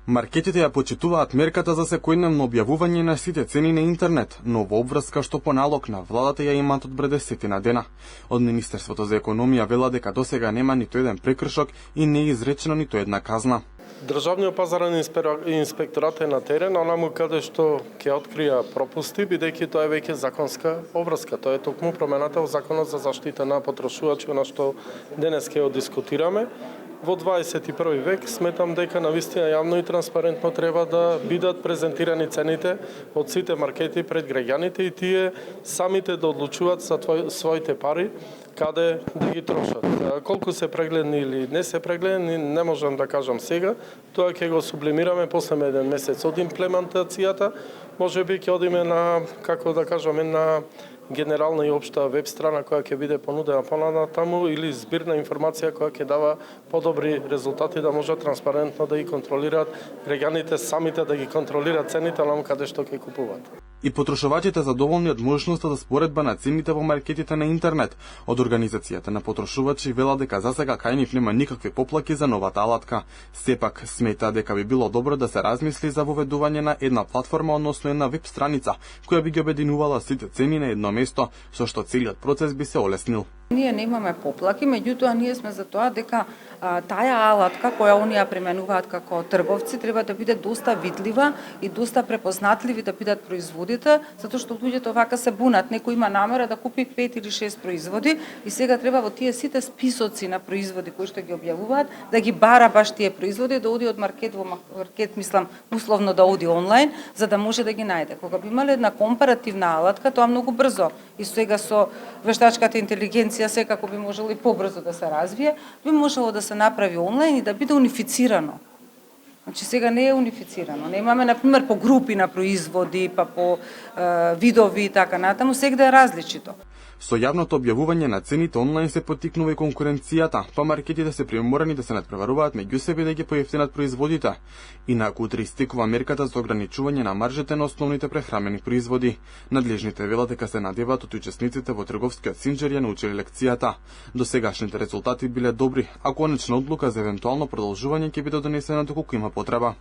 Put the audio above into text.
Маркетите ја почитуваат мерката за секојдневно објавување на сите цени на интернет, но во обврска што по налог на владата ја имаат од пред 10 дена. Од Министерството за економија вела дека досега нема ниту еден прекршок и не е изречена ниту една казна. Државниот пазарен инспекторат е на терен, онаму каде што ќе открија пропусти, бидејќи тоа е веќе законска обврска. Тоа е токму промената во Законот за заштита на потрошувачи, на што денес ќе го дискутираме. Во 21 век сметам дека навистина јавно и транспарентно треба да бидат презентирани цените од сите маркети пред граѓаните и тие самите да одлучуваат за своите пари каде да ги трошат. Колку се прегледни или не се прегледни, не можам да кажам сега. Тоа ќе го сублимираме после еден месец од имплементацијата. Можеби ќе одиме на, како да кажаме, на генерална и општа веб страна која ќе биде понудена понатаму или збирна информација која ќе дава подобри резултати да може транспарентно да ги контролираат граѓаните самите да ги контролираат цените на каде што ќе купуваат. И потрошувачите задоволни од можноста за споредба на цените во маркетите на интернет. Од Организацијата на потрошувачи вела дека засега кај нив нема никакви поплаки за новата алатка. Сепак смета дека би било добро да се размисли за воведување на една платформа, односно една веб страница, која би ги обединувала сите цени на едно место, со што целиот процес би се олеснил. Ние немаме поплаки, меѓутоа ние сме за тоа дека таа алатка која они ја применуваат како трговци треба да биде доста видлива и доста препознатливи да бидат производите, затоа што луѓето вака се бунат, некој има намера да купи 5 или 6 производи и сега треба во тие сите списоци на производи кои што ги објавуваат да ги бара баш тие производи, да оди од маркет во маркет, мислам, условно да оди онлайн, за да може да ги најде. Кога би имале една компаративна алатка, тоа многу брзо и сега со вештачката интелигенција секако би можело и побрзо да се развие, би можело да се направи онлайн и да биде унифицирано. Значи сега не е унифицирано. Немаме, например, по групи на производи, па по видови и така натаму, сега да е различито. Со јавното објавување на цените онлайн се поттикнува и конкуренцијата, па маркетите се приморани да се надпреваруваат меѓу себе да ги поевтинат производите. Инаку утре истекува мерката за ограничување на маржите на основните прехрамени производи. Надлежните велат дека се надеваат од учесниците во трговскиот синџер ја научили лекцијата. Досегашните резултати биле добри, а конечна одлука за евентуално продолжување ќе биде донесена доколку има потреба.